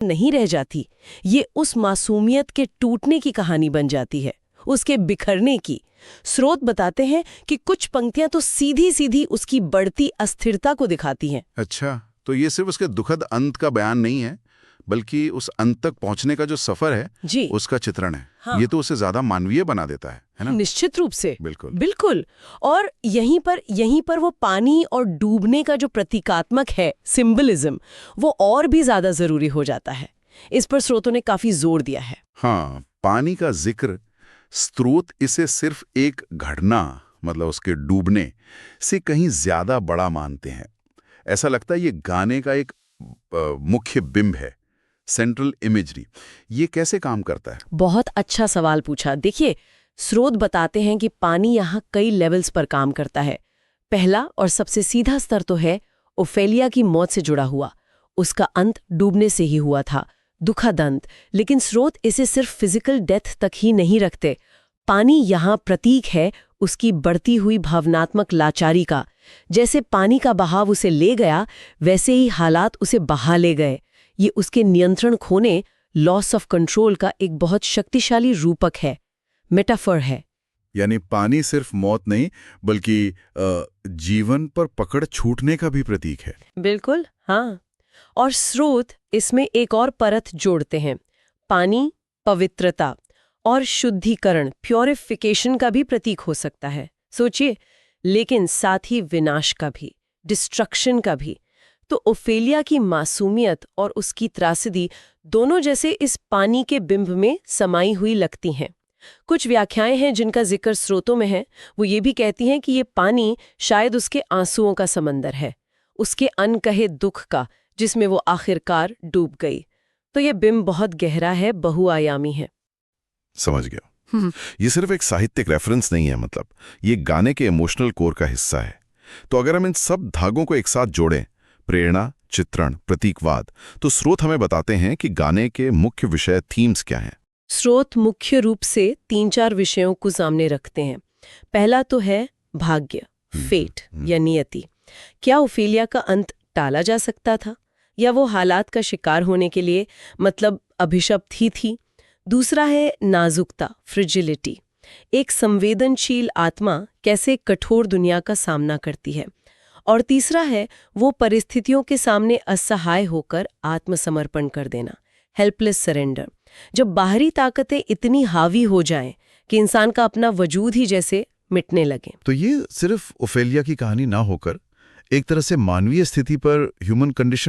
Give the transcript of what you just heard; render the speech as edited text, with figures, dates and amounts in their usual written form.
नहीं रह जाती। ये उस मासूमियत के टूटने की कहानी बन जाती है, उसके बिखरने की। स्रोत बताते हैं कि कुछ पंक्तियां तो सीधी सीधी उसकी बढ़ती अस्थिरता को दिखाती हैं। अच्छा, तो ये सिर्फ उसके दुखद अंत का बयान नहीं है, बल्कि उस अंत तक पहुंचने का जो सफर है जी, उसका चित्रण है। हाँ। ये तो उसे ज्यादा मानवीय बना देता है ना? निश्चित रूप से। बिल्कुल बिल्कुल। और यहीं पर वो पानी और डूबने का जो प्रतीकात्मक है, सिंबलिज्म, वो और भी ज्यादा जरूरी हो जाता है। इस पर स्रोतों ने काफी जोर दिया है। हाँ, पानी का जिक्र, स्रोत इसे सिर्फ एक घटना, मतलब उसके डूबने से कहीं ज्यादा बड़ा मानते हैं। ऐसा लगता है ये गाने का एक मुख्य बिंब है, सेंट्रल इमेजरी। ये कैसे काम करता है? बहुत अच्छा सवाल पूछा। देखिए, स्रोत बताते हैं कि पानी यहाँ कई लेवल्स पर काम करता है। पहला और सबसे सीधा स्तर तो है ओफेलिया की मौत से जुड़ा हुआ। उसका अंत डूबने से ही हुआ था, दुखद अंत। लेकिन स्रोत इसे सिर्फ फिजिकल डेथ तक ही नहीं रखते। पानी यहाँ प्रतीक है उसकी बढ़ती हुई भावनात्मक लाचारी का। जैसे पानी का बहाव उसे ले गया, वैसे ही हालात उसे बहा ले गए। ये उसके नियंत्रण खोने, लॉस ऑफ कंट्रोल का एक बहुत शक्तिशाली रूपक है, मेटाफर है। यानी पानी सिर्फ मौत नहीं, बल्कि जीवन पर पकड़ छूटने का भी प्रतीक है। बिल्कुल, हाँ। और स्रोत इसमें एक और परत जोड़ते हैं। पानी पवित्रता और शुद्धिकरण, प्योरिफिकेशन का भी प्रतीक हो सकता है, सोचिए। लेकिन साथ ही विनाश का भी, डिस्ट्रक्शन का भी। तो ओफेलिया की मासूमियत और उसकी त्रासदी दोनों जैसे इस पानी के बिंब में समाई हुई लगती हैं। कुछ व्याख्याएं हैं जिनका जिक्र स्रोतों में है। वो ये भी कहती हैं कि ये पानी शायद उसके आंसुओं का समंदर है, उसके अनकहे दुख का, जिसमें वो आखिरकार डूब गई। तो ये बिंब बहुत गहरा है, बहुआयामी है। समझ गया। ये सिर्फ एक साहित्यिक रेफरेंस नहीं है, मतलब ये गाने के इमोशनल कोर का हिस्सा है। तो अगर हम इन सब धागों को एक साथ जोड़ें, प्रेरणा, चित्रण, प्रतीकवाद, तो स्रोत हमें बताते हैं कि गाने के मुख्य विषय, थीम्स क्या हैं। स्रोत मुख्य रूप से 3-4 विषयों को सामने रखते हैं। पहला तो है भाग्य, फेट या नियति। क्या ओफेलिया का अंत टाला जा सकता था, या वो हालात का शिकार होने के लिए मतलब अभिशप्त ही थी? दूसरा है नाजुकता, फ्रिजिलिटी। एक संवेदनशील आत्मा कैसे कठोर दुनिया का सामना करती है। और तीसरा है वो परिस्थितियों के सामने असहाय होकर आत्मसमर्पण कर देना, हेल्पलेस सरेंडर। जब बाहरी ताकतें इतनी हावी हो जाएं कि इंसान का अपना वजूद ही जैसे मिटने लगे। तो ये सिर्फ ओफेलिया की कहानी ना होकर एक तरह से मानवीय स्थिति पर, ह्यूमन कंडीशन